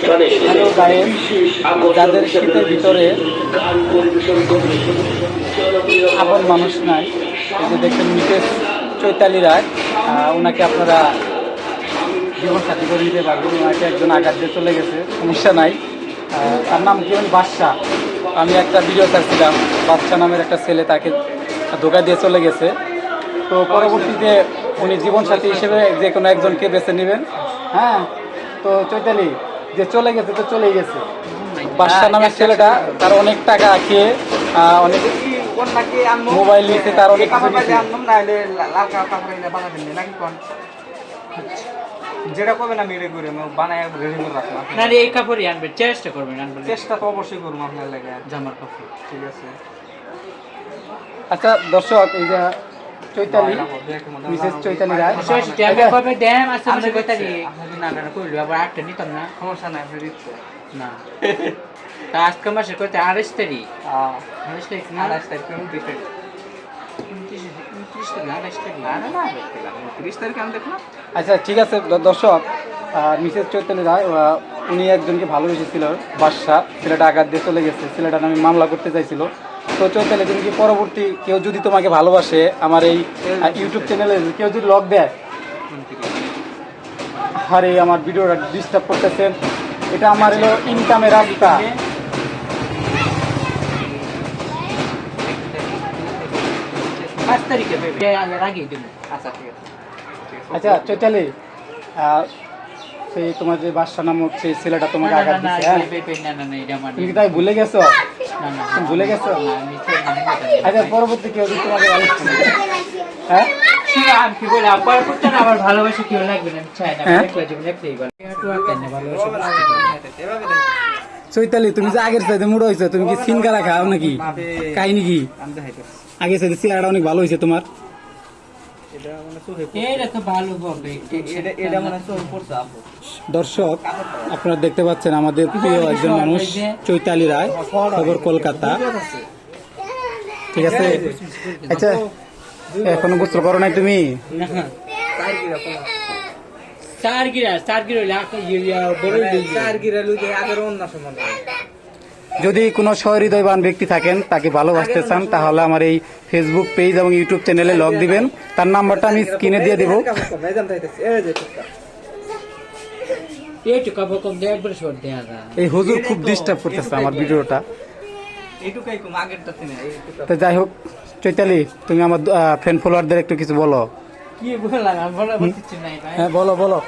Hello guys, যাদের শীতের ভিতরে আপন মানুষ নাই, এই যে দেখছেন মিসেস চৈতালি রায়, ওনাকে আপনারা জীবনসাথী করে নিতে পারবেন। ওনাকে একজন আঘাত দিয়ে চলে গেছে, সমস্যা নাই। তার নাম কি বাদশা। আমি একটা ভিডিও ছাড়ছিলাম, বাদশা নামের একটা ছেলে তাকে ধোকা দিয়ে চলে গেছে। তো পরবর্তীতে উনি জীবনসাথী হিসেবে যে কোনো একজনকে বেছে নেবেন। হ্যাঁ, তো চৈতালি যে চলে গেছে তো চলেই গেছে। বাদশা নামের ছেলেটা তার অনেক টাকা খেয়ে অনেক মোবাইল নিতে, তার অনেক কিছু নিতে। যেটা করবেন আমি এটা করে বানায় রেডি করে রাখলাম। না এই কাপড়ই আনবে, চেষ্টা করবেন আনবেন। চেষ্টা তো অবশ্যই করবো আপনার লাগে জামার কাপড়। ঠিক আছে। আচ্ছা দর্শক, এই যে চৈতালি, মিসেস চৈতালি রায়, কবে দেন আসলে কথাটি আপনি না না কইলো আবার একটা নিতাম না, সমস্যা নাই, আপনি দিচ্ছে না তা আজকে মাসের কত 28 তারিখ, 28 তারিখ না, 28 তারিখ 29 তারিখ 29 তারিখ 28 তারিখ না না না 30 তারিখ আমি দেখলাম। আচ্ছা ঠিক আছে দর্শক, মিসেস চৈতালি রায় উনি একজনকে ভালোবেসেছিল, বাদশা। ছেলেটা আঘাত দিয়ে চলে গেছে, ছেলেটার নামে মামলা করতে চাইছিল। তো চৈতালি, তুমি কি পরবর্তী কেউ যদি তোমাকে ভালোবাসে, আমার এই ইউটিউব চ্যানেলে কেউ যদি লগ দেয়, আরে আমার ভিডিওটা ডিস্টার্ব করতেছেন, এটা আমার হলো ইনকামের রাস্তা। 5 তারিখে পেবে এর আগেই দেব। আচ্ছা ঠিক আছে। আচ্ছা চৈতালি, সেই তোমার যে বাদশা নামক সেই ছেলেটা তোমাকে আঘাত দিচ্ছে, হ্যাঁ, না না না এটা মানে তুমি কি তাই ভুলে গেছো? না না তুমি ভুলে গেছো? আমি আচ্ছা পরবর্তী কেউ যদি তোমাকে ভালোবাসে, হ্যাঁ, আমি কি বলি আবার করতে না, আবার ভালোবাসা কেউ লাগবে না, আমি চাই না, একলা জীবন একলাই ভালো। একটু আর না ভালোবাসা। চৈতালি, তুমি যে আগের চাইতে মুড়ো হয়েছে, তুমি কি সিনকারা খাও নাকি? কাহিনী কি? আমি দেখাইতেছি। আগের চাইতে চেহারাটা অনেক ভালো হয়েছে তোমার। এটা মানে চোখে এটা তো ভালো হবে, এটা মানে চোখে পড়ছে আপু। দর্শক, আপনারা দেখতে পাচ্ছেন আমাদের প্রিয় একজন মানুষ চৈতালি রায়, খবর কলকাতা। ঠিক আছে। আচ্ছা, এখনো গোসল করো নাই তুমি? না চার গিরা বড় যদি কোনো সহৃদয়বান ব্যক্তি থাকেন, তাকে ভালোবাসতে চান, তাহলে আমার এই ফেসবুক পেজ এবং ইউটিউব চ্যানেলে লগ দিবেন। তার নাম্বারটা আমি স্ক্রিনে দিয়ে দেবো। একটু কাপড় কম দেয়, একবার শর্ট দেয়া যায়। এই হুজুর খুব ডিস্টার্ব করতেছে আমার ভিডিওটা। এইটুকাই কম, আগেরটাতে না। তো যাই হোক, চৈতালি, তুমি আমার ফ্রেন্ড ফলোয়ারদের একটু কিছু বলো। কি বললাম, আমি বলা বলতে নাই ভাই। হ্যাঁ বলো বলো।